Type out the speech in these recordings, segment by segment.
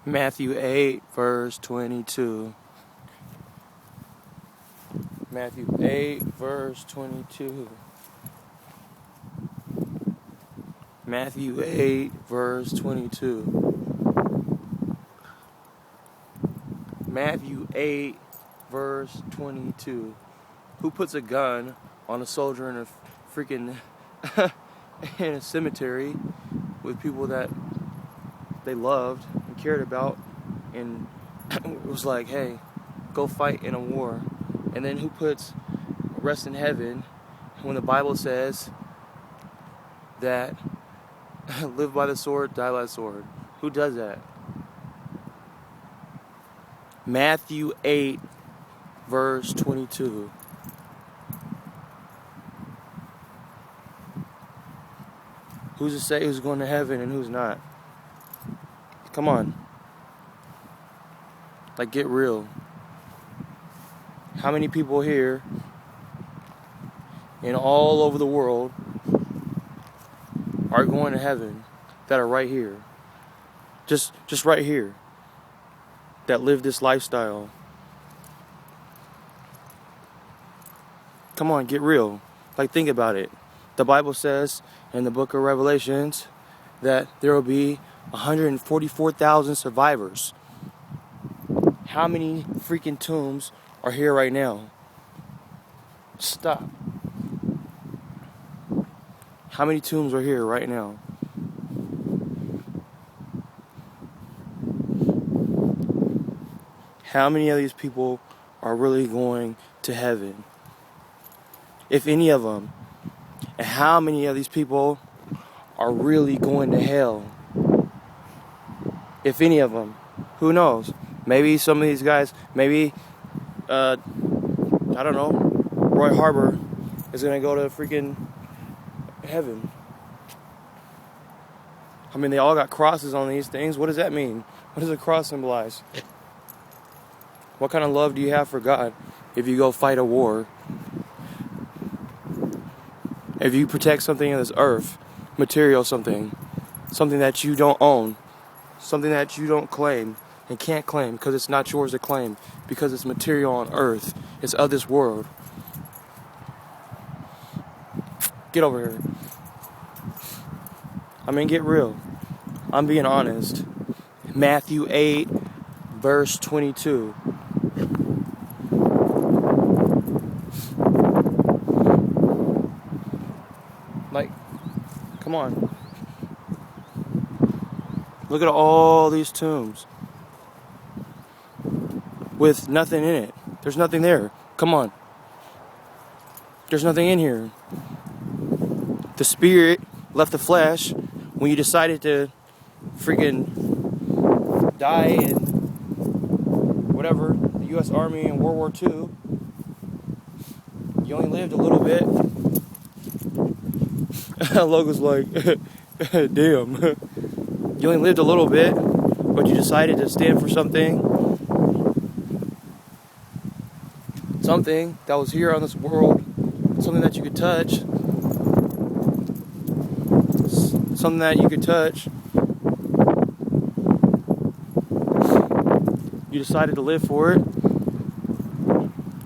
Matthew 8, verse 22. Matthew 8, verse 22. Matthew 8, verse 22. Matthew 8, verse 22. Who puts a gun on a soldier in a freaking in a cemetery with people that they loved and cared about, and it was like, hey, go fight in a war? And then who puts rest in heaven when the Bible says that live by the sword, die by the sword? Who does that? Matthew 8, verse 22. Who's to say who's going to heaven and who's not? Come on. Like, get real. How many people here and all over the world are going to heaven that are right here? Just right here. That live this lifestyle. Come on, get real. Like, think about it. The Bible says in the book of Revelations that there will be 144,000 survivors. How many freaking tombs are here right now? Stop. How many tombs are here right now? How many of these people are really going to heaven? If any of them. And how many of these people are really going to hell? If any of them. Who knows? Maybe some of these guys, maybe, I don't know, Roy Harbor is going to go to freaking heaven. I mean, they all got crosses on these things. What does that mean? What does a cross symbolize? What kind of love do you have for God if you go fight a war? If you protect something on this earth, material something that you don't own, something that you don't claim and can't claim because it's not yours to claim, because it's material on earth, it's of this world. Get over here. I mean, get real. I'm being honest. Matthew 8, verse 22. Like, come on. Look at all these tombs with nothing in it. There's nothing there. Come on. There's nothing in here. The spirit left the flesh when you decided to freaking die in whatever, the U.S. Army in World War II. You only lived a little bit. Logan's like, damn. You only lived a little bit, but you decided to stand for something. Something that was here on this world. Something that you could touch. Something that you could touch. You decided to live for it.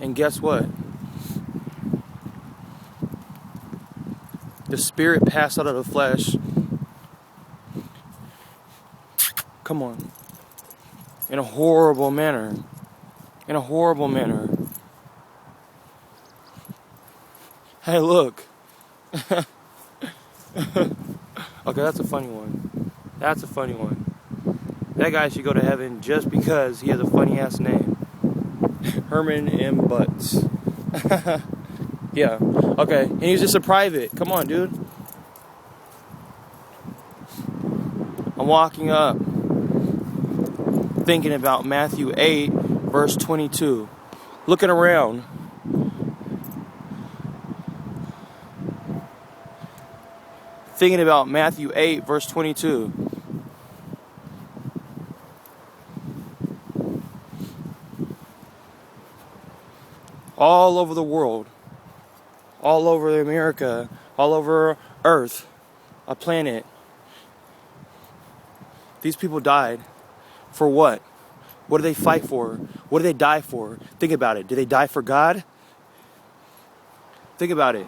And guess what? The spirit passed out of the flesh. Come on. In a horrible manner. In a horrible manner. Hey, look. Okay, that's a funny one. That's a funny one. That guy should go to heaven just because he has a funny ass name. Herman M. Butts. Yeah. Okay. And he's just a private. Come on, dude. I'm walking up, thinking about Matthew 8, verse 22. Looking around. Thinking about Matthew 8, verse 22. All over the world, all over America, all over Earth, a planet, these people died For what? What do they fight for? What do they die for? Think about it. Did they die for God? Think about it.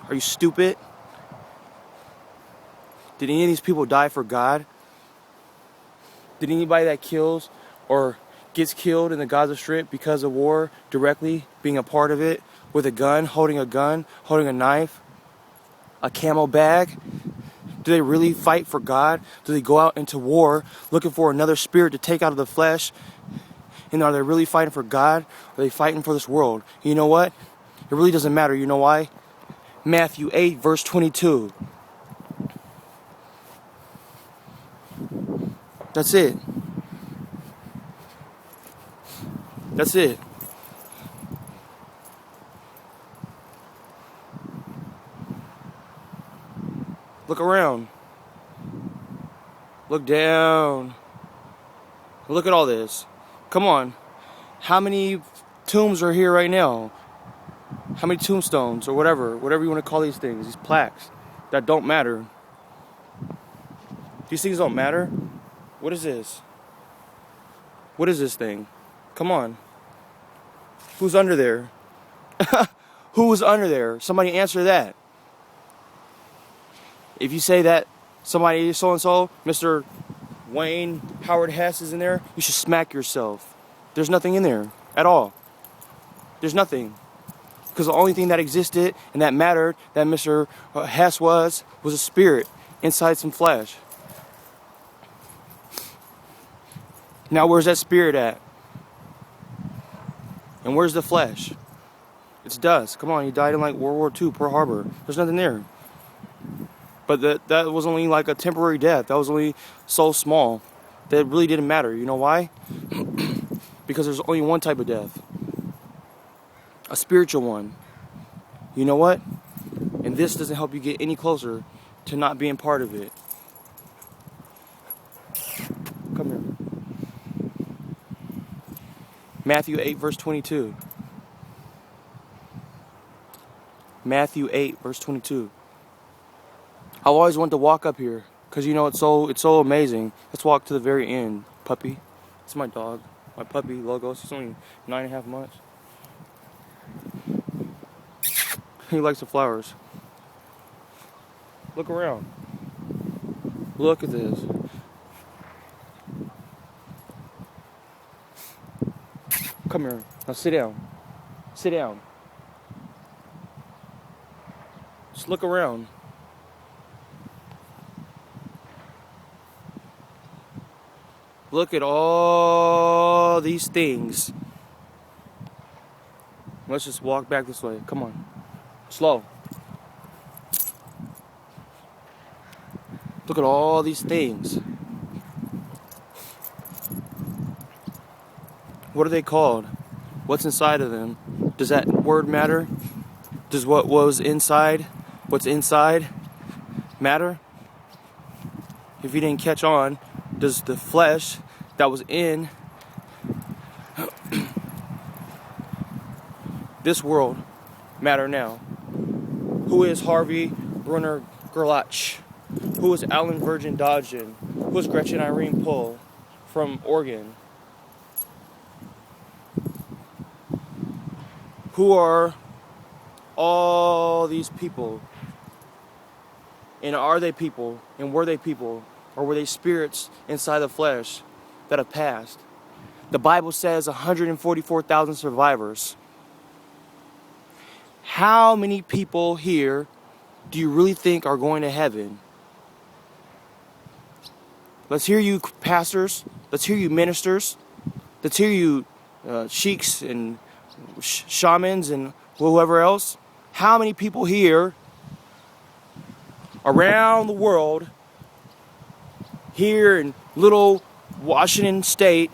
Are you stupid? Did any of these people die for God? Did anybody that kills or gets killed in the Gaza Strip because of war directly being a part of it with a gun, holding a knife, a camel bag? Do they really fight for God? Do they go out into war looking for another spirit to take out of the flesh? And are they really fighting for God? Or are they fighting for this world? You know what? It really doesn't matter. You know why? Matthew 8, verse 22. That's it. That's it. Look around. Look down. Look at all this. Come on. How many tombs are here right now? How many tombstones or whatever you want to call these things, these plaques that don't matter? These things don't matter. What is this? What is this thing? Come on. Who's under there? Who was under there? Somebody answer that. If you say that somebody so-and-so, Mr. Wayne Howard Hess is in there, you should smack yourself. There's nothing in there at all. There's nothing. Because the only thing that existed and that mattered, that Mr. Hess was a spirit inside some flesh. Now where's that spirit at? And where's the flesh? It's dust. Come on, he died in like World War II, Pearl Harbor. There's nothing there. But that was only like a temporary death. That was only so small that it really didn't matter. You know why? Because there's only one type of death. A spiritual one. You know what? And this doesn't help you get any closer to not being part of it. Come here. Matthew 8, verse 22. Matthew 8, verse 22. I always wanted to walk up here because you know it's so amazing. Let's walk to the very end, puppy. It's my dog, my puppy Logos. He's only 9.5 months. He likes the flowers. Look around. Look at this. Come here. Now sit down. Sit down. Just look around. Look at all these things. Let's just walk back this way. Come on. Slow. Look at all these things. What are they called? What's inside of them? Does that word matter? Does what was inside, what's inside, matter? If you didn't catch on, does the flesh that was in this world matter now? Who is Harvey Brunner Gerlach? Who is Alan Virgin Dodgen? Who is Gretchen Irene Pohl from Oregon? Who are all these people? And are they people? And were they people? Or were they spirits inside the flesh that have passed? The Bible says 144,000 survivors. How many people here do you really think are going to heaven? Let's hear you pastors. Let's hear you ministers. Let's hear you sheiks and shamans and whoever else. How many people here around the world, here in little Washington State,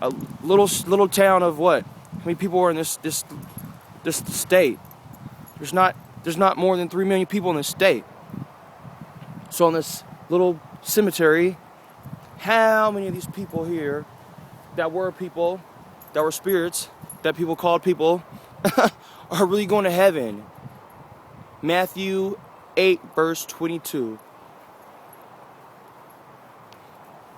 a little town of what? How many people are in this state? There's not more than 3 million people in this state. So in this little cemetery, how many of these people here that were people, that were spirits, that people called people, are really going to heaven? Matthew 8, verse 22.